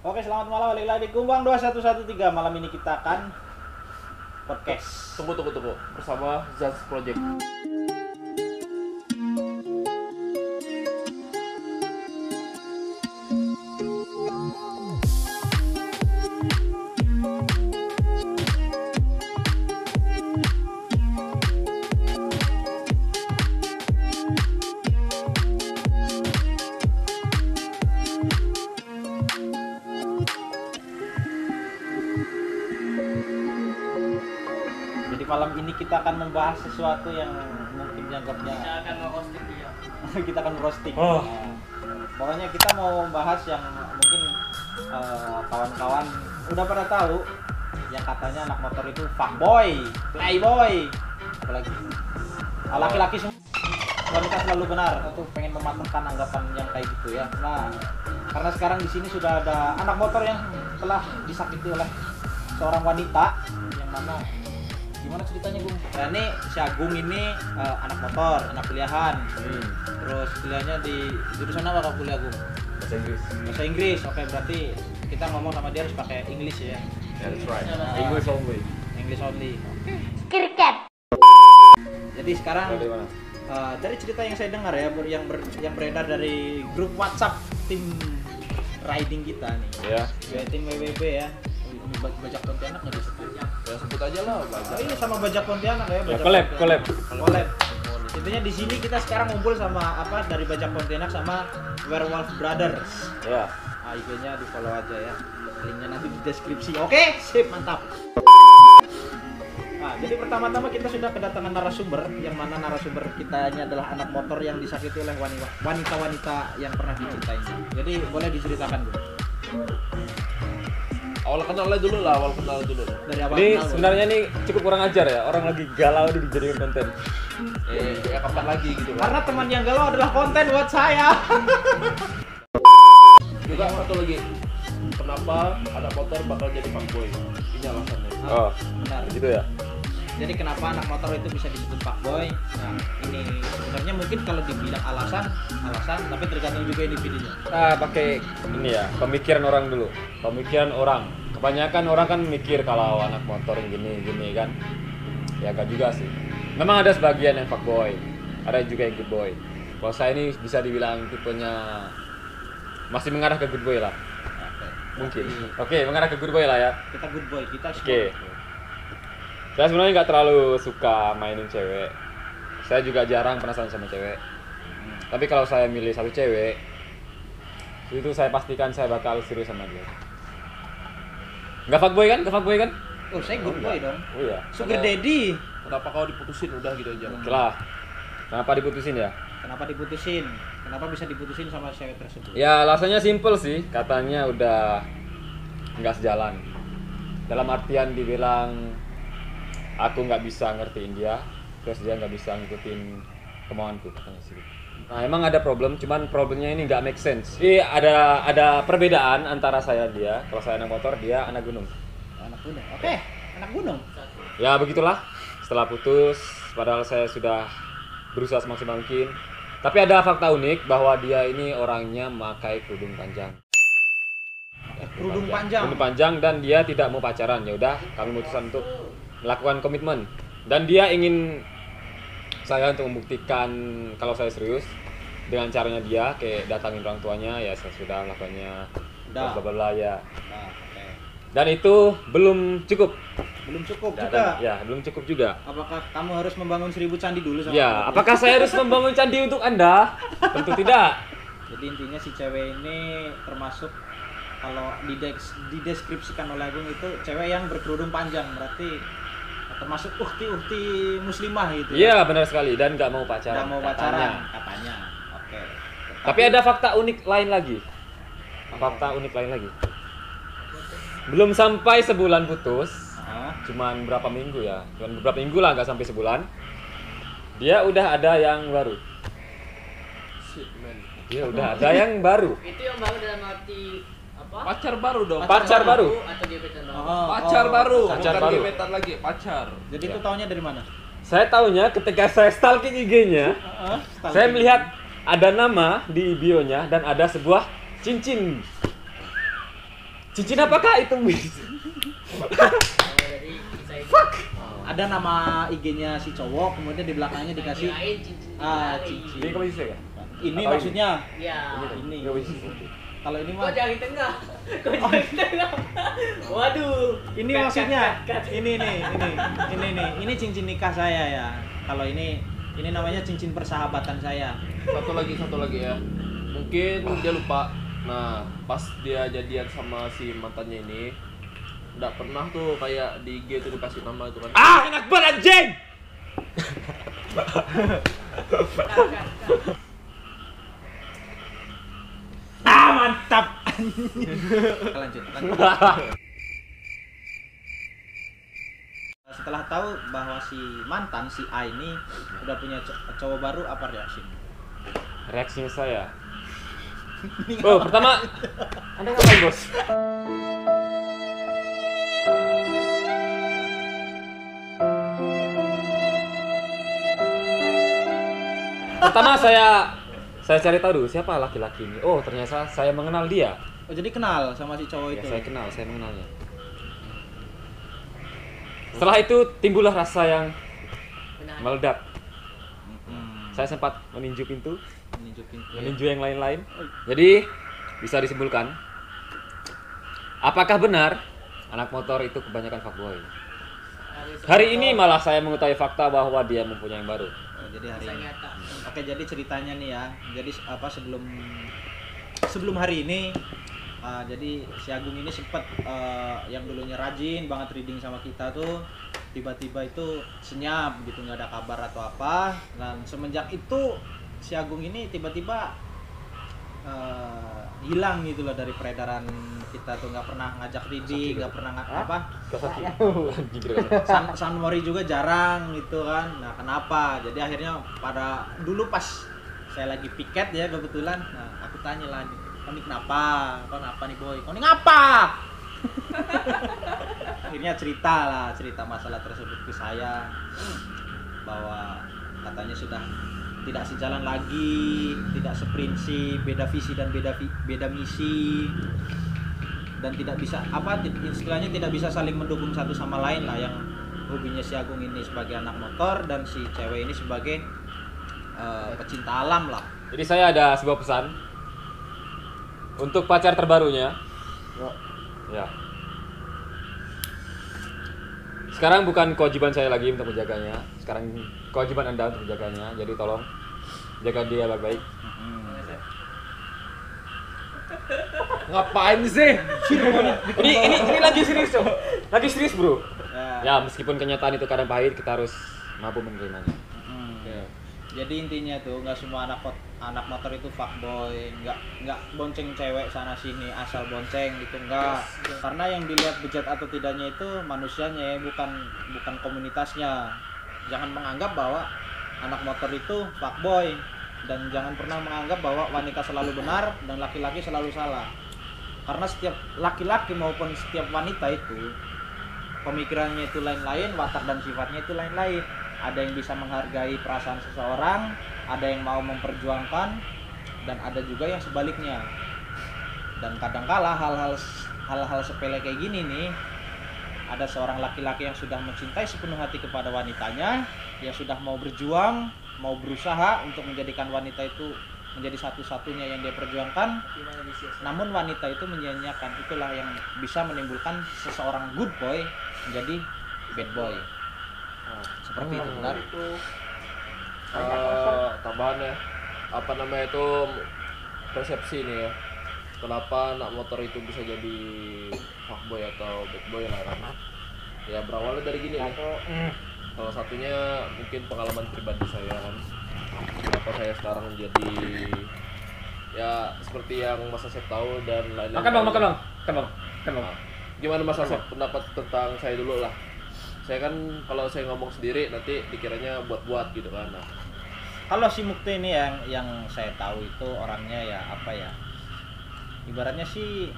Oke, selamat malam, balik lagi di Kumbang 2113. Malam ini kita akan podcast. Tunggu. Bersama Zaz Project. Jadi malam ini kita akan membahas sesuatu yang mungkin dianggapnya Kita akan nge-hosting dia. kita akan roasting. Oh. Pokoknya kita mau membahas yang mungkin kawan-kawan udah pada tahu yang katanya anak motor itu fuckboy, playboy, apalagi laki-laki semua wanita selalu benar. Aku pengen mematahkan anggapan yang kayak gitu ya. Nah, karena sekarang di sini sudah ada anak motor yang telah disakiti oleh seorang wanita yang mana gimana ceritanya, Gung? Nah, ini si Agung ini anak motor, anak kuliahan. Terus kuliahnya di jurusan apa kau kuliah, Gung? Bahasa Inggris. Bahasa Inggris. Oke, berarti kita ngomong sama dia harus pakai English ya. Yeah, that's right. Ah. English only. English only. Oke. Cricket. Jadi sekarang Dari mana? dari cerita yang saya dengar ya, yang beredar dari grup WhatsApp tim riding kita nih. Ya. Ya, tim WWB ya. Ini Bajak Pontianak nggak disebut ya? Ya sebut aja lah. Oh, ini sama Bajak Pontianak ya. Bajak collab. Collab. Intinya di sini kita sekarang ngumpul sama apa dari Bajak Pontianak sama Werewolf Brothers. Ya. Nah, IG-nya di follow aja ya. Linknya nanti di deskripsi. Oke, sip, mantap. Nah, jadi pertama-tama kita sudah kedatangan narasumber, yang mana narasumber kita ini adalah anak motor yang disakiti oleh wanita-wanita yang pernah dicintainya. Jadi boleh diceritakan, Bu. Awal kenalnya dulu lah, Dari awal Ini kenal, Bu. sebenarnya nih cukup kurang ajar ya, orang lagi galau nih dijadikan konten. Ya kapan lagi gitu kan. Karena teman yang galau adalah konten buat saya. Juga satu lagi. Kenapa anak motor bakal jadi fuckboy? Ini alasannya. Oh, Benar. gitu ya. Jadi kenapa anak motor itu bisa disebut fuckboy? Nah, ini sebenarnya mungkin kalau dibilang alasan, tapi tergantung juga individunya. Nah, pakai ini ya, pemikiran orang dulu. Pemikiran orang. Kebanyakan orang kan mikir kalau anak motor yang gini kan. Ya enggak juga sih. Memang ada sebagian yang fuckboy, ada juga yang good boy. Kalau saya ini bisa dibilang tipenya masih mengarah ke good boy lah. Mungkin. Oke, mengarah ke good boy lah ya. Kita good boy, kita Oke. Saya sebenarnya nggak terlalu suka mainin cewek. Saya juga jarang penasaran sama cewek. Tapi kalau saya milih satu cewek, itu saya pastikan saya bakal serius sama dia. Nggak fuckboy kan? Oh, saya good boy dong. Oh iya. Sugar daddy. Kenapa kau diputusin udah gitu aja? Oke lah. Kenapa diputusin ya? Kenapa diputusin? Kenapa bisa diputusin sama cewek tersebut? Ya alasannya simple sih. Katanya udah nggak sejalan. Dalam artian dibilang aku nggak bisa ngertiin dia, terus dia nggak bisa ngikutin kemauanku katanya sih. Nah emang ada problem, cuman problemnya ini nggak make sense. Jadi ada perbedaan antara saya dan dia. Kalau saya anak motor, dia anak gunung. Anak gunung. Oke, anak gunung. Ya begitulah. Setelah putus, padahal saya sudah berusaha semaksimal mungkin. Tapi ada fakta unik bahwa dia ini orangnya memakai kerudung panjang. Kerudung panjang. Kerudung panjang dan dia tidak mau pacaran. Ya udah, kami memutuskan untuk melakukan komitmen. Dan dia ingin saya untuk membuktikan kalau saya serius dengan caranya dia kayak datangin orang tuanya, ya saya sudah melakukannya. Udah. Bla bla bla ya. Nah, oke. Dan itu belum cukup. Belum cukup Dan- juga. ya, belum cukup juga. Apakah kamu harus membangun 1000 candi dulu sama Ya, aku? apakah saya harus membangun candi untuk Anda? Tentu tidak. Jadi intinya si cewek ini termasuk kalau dideskripsikan oleh Agung itu cewek yang berkerudung panjang, berarti termasuk ukti muslimah gitu. Iya, benar sekali dan nggak mau pacaran. Nggak mau katanya. pacaran katanya. Oke. Tapi ada fakta unik lain lagi. Belum sampai sebulan putus, Hah? cuman berapa minggu ya? Cuman beberapa minggu lah, nggak sampai sebulan. Dia udah ada yang baru. Shit man. Dia udah ada yang baru. Itu yang baru dalam arti apa? Pacar baru dong. Pacar baru. Atau gebetan baru? Pacar baru. Pacar Bukan baru. gebetan lagi, pacar. Jadi itu taunya dari mana? Saya taunya ketika saya stalking IG-nya, saya melihat ada nama di bio-nya dan ada sebuah cincin. Cincin apakah itu? Jadi kisah itu. Ada nama IG-nya si cowok, kemudian di belakangnya dikasih Kirain cincin cincin. Ini kamu bisa ya? Ini Atau maksudnya. Iya. Ini. Nggak bisa. Kalau ini Kok mah jari tengah? Kok jari tengah? Waduh. ini Cut, maksudnya cut, cut. ini cincin nikah saya ya. Kalau ini namanya cincin persahabatan saya. Satu lagi ya. Mungkin dia lupa. Nah, pas dia jadian sama si mantannya ini, nggak pernah tuh kayak di IG tuh dikasih nama itu kan. Enak banget anjing. Mantap. lanjut. Setelah tahu bahwa si mantan si A ini udah punya cowok baru, apa reaksinya? Reaksinya saya. Oh, pertama, Anda ngapain, Bos? Pertama saya cari tahu dulu siapa laki-laki ini. Oh, ternyata saya mengenal dia. Oh, jadi kenal sama si cowok Ya, itu. saya mengenalnya. Setelah itu timbullah rasa yang Benar. meledak. Hmm, Saya sempat meninju pintu, Ninjukin. meninju yang lain-lain. Jadi bisa disimpulkan, apakah benar anak motor itu kebanyakan fuckboy? Hari ini malah saya mengetahui fakta bahwa dia mempunyai yang baru. Oh, jadi hari Kisah ini. nyata. Oke, jadi ceritanya nih ya. Jadi apa sebelum hari ini, jadi si Agung ini sempat yang dulunya rajin banget reading sama kita tuh, tiba-tiba itu senyap gitu, nggak ada kabar atau apa. Dan semenjak itu si Agung ini tiba-tiba hilang gitu loh dari peredaran kita tuh, nggak pernah ngajak reading, nggak pernah apa. Sunmori juga jarang gitu kan. Nah, kenapa? Jadi akhirnya pada dulu pas saya lagi piket ya kebetulan, nah, aku tanya lah, kau ini kenapa nih boy? Kau ini ngapa? Akhirnya cerita masalah tersebut ke saya, bahwa katanya sudah tidak sejalan lagi, tidak seprinsip, beda visi dan beda misi, dan tidak bisa istilahnya tidak bisa saling mendukung satu sama lain lah, yang hobinya si Agung ini sebagai anak motor dan si cewek ini sebagai pecinta alam lah. Jadi saya ada sebuah pesan untuk pacar terbarunya. Ya. Sekarang bukan kewajiban saya lagi untuk menjaganya. Sekarang kewajiban Anda untuk menjaganya. Jadi tolong jaga dia baik-baik. Ngapain sih? Ini lagi serius, Cok. Lagi serius, Bro. Ya. Ya, meskipun kenyataan itu kadang pahit, kita harus mampu menerimanya. Ya. Jadi intinya tuh nggak semua anak motor itu fuckboy, nggak bonceng cewek sana sini asal bonceng gitu, enggak. Karena yang dilihat bejat atau tidaknya itu manusianya ya, bukan komunitasnya. Jangan menganggap bahwa anak motor itu fuckboy, dan jangan pernah menganggap bahwa wanita selalu benar dan laki-laki selalu salah. Karena setiap laki-laki maupun setiap wanita itu pemikirannya itu lain-lain, watak dan sifatnya itu lain-lain. Ada yang bisa menghargai perasaan seseorang, ada yang mau memperjuangkan, dan ada juga yang sebaliknya. Dan kadangkala hal-hal sepele kayak gini nih, ada seorang laki-laki yang sudah mencintai sepenuh hati kepada wanitanya, yang sudah mau berjuang, mau berusaha untuk menjadikan wanita itu menjadi satu-satunya yang dia perjuangkan, Gimana disias? namun wanita itu menyia-nyiakan. Itulah yang bisa menimbulkan seseorang good boy menjadi bad boy. Seperti itu, benar. Itu tambahan ya, apa namanya itu, persepsi nih ya, kenapa anak motor itu bisa jadi fuckboy atau bad boy lah kan. Ya berawalnya dari gini nih. Salah satunya mungkin pengalaman pribadi saya kan, kenapa saya sekarang menjadi ya seperti yang Mas Asep tahu dan lain-lain. Makan bang. Nah, gimana Mas Asep pendapat tentang saya dulu lah. Saya kan kalau saya ngomong sendiri nanti dikiranya buat-buat gitu kan. Nah, Kalau si Mukti ini yang saya tahu itu orangnya ya apa ya, ibaratnya sih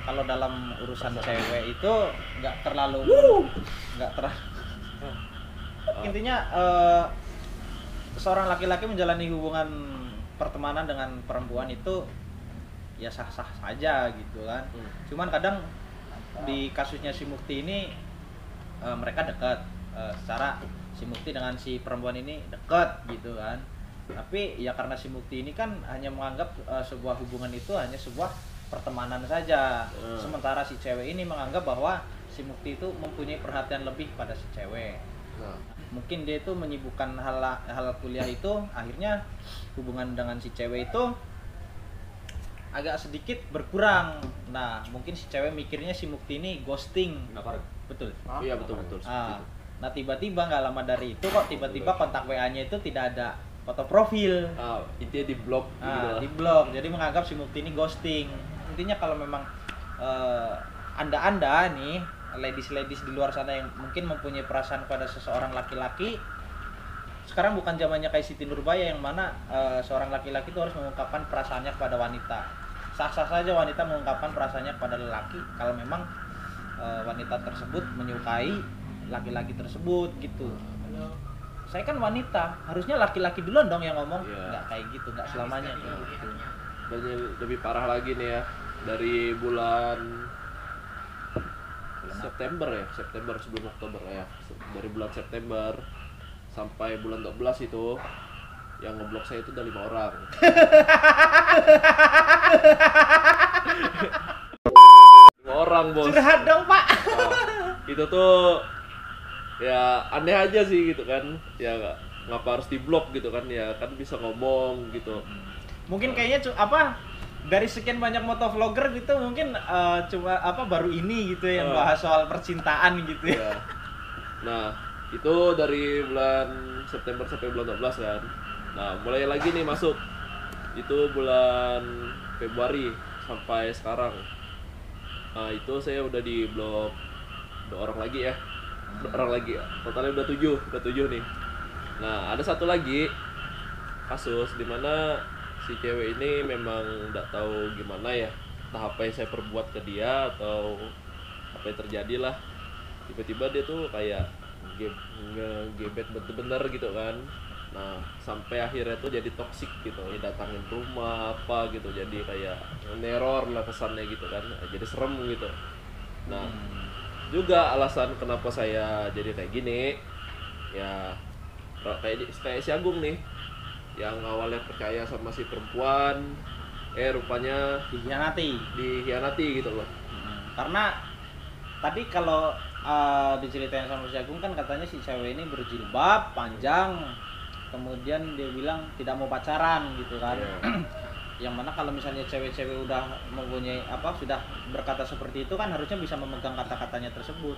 kalau dalam urusan cewek itu nggak terlalu intinya seorang laki-laki menjalani hubungan pertemanan dengan perempuan itu ya sah-sah saja gitu kan. Cuman kadang di kasusnya si Mukti ini mereka dekat, secara si Mukti dengan si perempuan ini dekat gitu kan. Tapi ya karena si Mukti ini kan hanya menganggap sebuah hubungan itu hanya sebuah pertemanan saja. Sementara si cewek ini menganggap bahwa si Mukti itu mempunyai perhatian lebih pada si cewek. Mungkin dia itu menyibukkan hal kuliah itu, akhirnya hubungan dengan si cewek itu agak sedikit berkurang. Nah, mungkin si cewek mikirnya si Mukti ini ghosting. Betul. Iya betul. Nah, tiba-tiba nggak lama dari itu kok tiba-tiba kontak WA-nya itu tidak ada foto profil. Intinya di blok gitu. Di blok. Jadi menganggap si Mukti ini ghosting. Intinya kalau memang anda nih ladies di luar sana yang mungkin mempunyai perasaan pada seseorang laki-laki, sekarang bukan zamannya kayak Siti Nurbaya yang mana seorang laki-laki itu harus mengungkapkan perasaannya kepada wanita. Sah-sah saja wanita mengungkapkan perasaannya kepada lelaki kalau memang wanita tersebut menyukai laki-laki tersebut gitu. Saya kan wanita, harusnya laki-laki duluan dong yang ngomong. Nggak kayak gitu, nggak selamanya gitu. Dan lebih parah lagi nih ya, dari bulan September sebelum Oktober ya. Dari bulan September sampai bulan 12 itu yang ngeblok saya itu udah 5 orang. 5 orang, Bos. Curhat dong, Pak. Itu tuh ya aneh aja sih gitu kan. Ya ngapa harus diblok gitu kan, ya kan bisa ngomong gitu. Mungkin kayaknya dari sekian banyak motovlogger gitu mungkin cuma baru ini gitu yang bahas soal percintaan gitu ya. Nah, itu dari bulan September sampai bulan 12 kan. Nah, mulai lagi nih masuk. Itu bulan Februari sampai sekarang. Nah, itu saya udah di blok 2 orang lagi ya. 2 orang lagi. Totalnya udah 7 nih. Nah, ada satu lagi kasus di mana si cewek ini memang nggak tahu gimana ya, entah apa yang saya perbuat ke dia atau apa yang terjadi lah, tiba-tiba dia tuh kayak ngegebet bener-bener gitu kan. Nah, sampai akhirnya tuh jadi toksik gitu, datangin rumah apa gitu, jadi kayak neror lah kesannya gitu kan, jadi serem gitu. Nah, juga alasan kenapa saya jadi kayak gini ya kayak si Agung nih, yang awalnya percaya sama si perempuan, rupanya dihianati gitu loh. Karena tadi kalau diceritain sama si Agung kan katanya si cewek ini berjilbab panjang, kemudian dia bilang tidak mau pacaran gitu kan. Yang mana kalau misalnya cewek-cewek udah mempunyai sudah berkata seperti itu kan harusnya bisa memegang kata-katanya tersebut.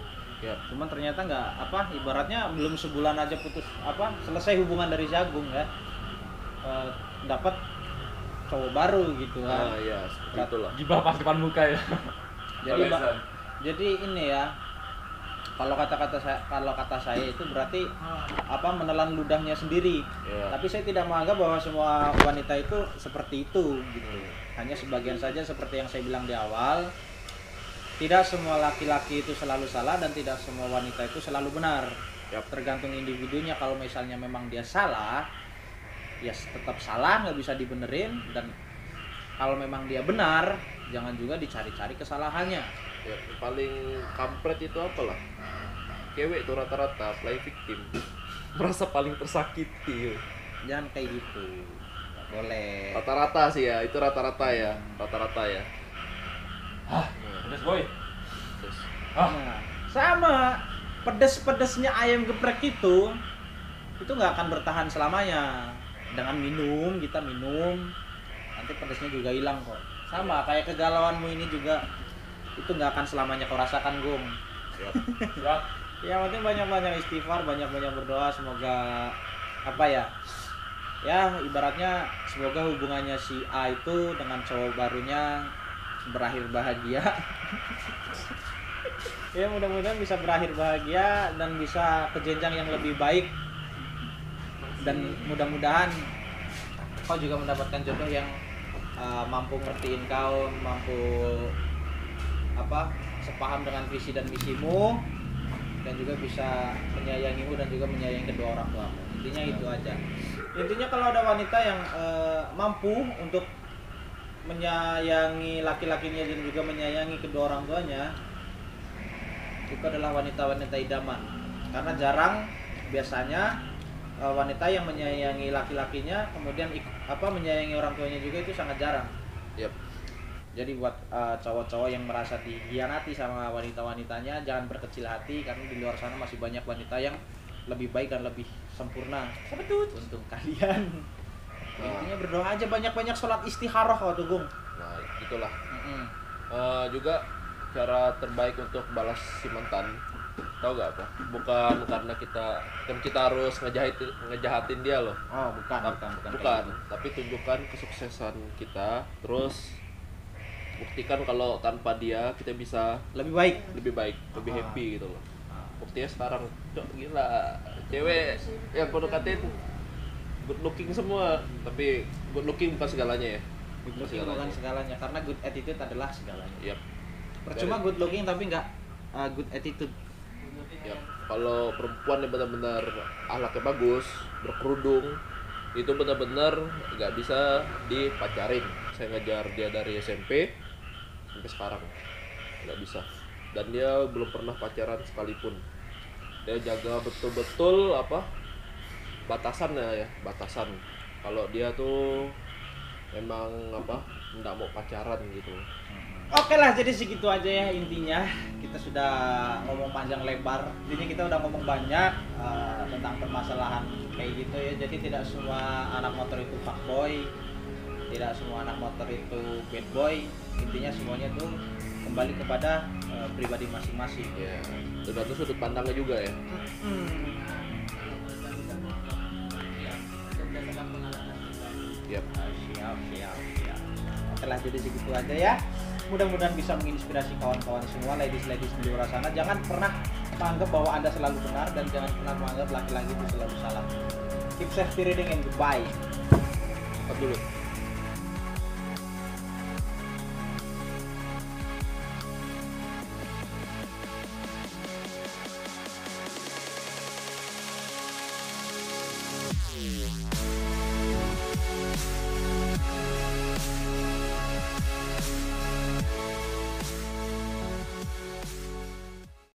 Cuman ternyata nggak ibaratnya belum sebulan aja putus selesai hubungan dari si Agung ya. Dapat cowok baru gitu kan. Iya, seperti itulah. Gibah pas depan muka ya. Jadi ini ya, kalau kata saya itu berarti menelan ludahnya sendiri. Tapi saya tidak menganggap bahwa semua wanita itu seperti itu gitu. Hanya sebagian saja seperti yang saya bilang di awal. Tidak semua laki-laki itu selalu salah dan tidak semua wanita itu selalu benar. Tergantung individunya. Kalau misalnya memang dia salah, ya tetap salah, nggak bisa dibenerin. Dan kalau memang dia benar, jangan juga dicari-cari kesalahannya. Ya, paling kampret itu apalah, cewek itu rata-rata play victim, merasa paling tersakiti. Jangan kayak gitu, nggak boleh. Rata-rata sih ya, itu rata-rata ya. Pedes boy. Nah, sama pedes-pedesnya ayam geprek itu nggak akan bertahan selamanya. Dengan kita minum nanti pedesnya juga hilang kok. Sama kayak kegalauanmu ini juga itu nggak akan selamanya kau rasakan, Gung. Yang penting banyak-banyak istighfar, banyak-banyak berdoa, semoga ibaratnya semoga hubungannya si A itu dengan cowok barunya berakhir bahagia. Ya mudah-mudahan bisa berakhir bahagia dan bisa ke jenjang yang lebih baik. Dan mudah-mudahan kau juga mendapatkan jodoh yang mampu ngertiin kau, mampu sepaham dengan visi dan misimu, dan juga bisa menyayangimu dan juga menyayangi kedua orang tuamu. Intinya itu aja. Intinya kalau ada wanita yang mampu untuk menyayangi laki-lakinya dan juga menyayangi kedua orang tuanya, itu adalah wanita-wanita idaman. Karena jarang biasanya wanita yang menyayangi laki-lakinya kemudian menyayangi orang tuanya juga itu sangat jarang. Yap. Jadi buat cowok-cowok yang merasa dikhianati sama wanita-wanitanya, jangan berkecil hati karena di luar sana masih banyak wanita yang lebih baik dan lebih sempurna untuk kalian. Intinya berdoa aja, banyak-banyak sholat istikharah waktu Gung. Nah itulah. Juga cara terbaik untuk balas si mantan, tahu gak apa? Bukan karena kita harus ngejahatin dia loh. Oh bukan. Tapi tunjukkan kesuksesan kita, terus buktikan kalau tanpa dia kita bisa lebih baik, lebih happy gitu loh. Buktinya sekarang, cok gila, cewek yang kau deketin good looking semua, tapi good looking bukan segalanya ya. Good looking bukan segalanya, karena good attitude adalah segalanya. Yap. Percuma good looking tapi nggak good attitude. Yap. Kalau perempuan yang benar-benar akhlaknya bagus, berkerudung, itu benar-benar nggak bisa dipacarin. Saya ngejar dia dari SMP sampai sekarang, nggak bisa. Dan dia belum pernah pacaran sekalipun. Dia jaga betul-betul batasannya ya, batasan. Kalau dia tuh memang nggak mau pacaran gitu. Oke lah, jadi segitu aja ya intinya. Kita sudah ngomong panjang lebar. Intinya kita udah ngomong banyak tentang permasalahan kayak gitu ya. Jadi tidak semua anak motor itu fuckboy, tidak semua anak motor itu bad boy. Intinya semuanya tuh kembali kepada pribadi masing-masing. Ya, tergantung sudut pandangnya juga ya. Yap. Siap. Oke lah, jadi segitu aja ya. Mudah-mudahan bisa menginspirasi kawan-kawan semua, ladies di luar sana. Jangan pernah menganggap bahwa Anda selalu benar dan jangan pernah menganggap laki-laki itu selalu salah. Keep safe reading and goodbye. Dulu.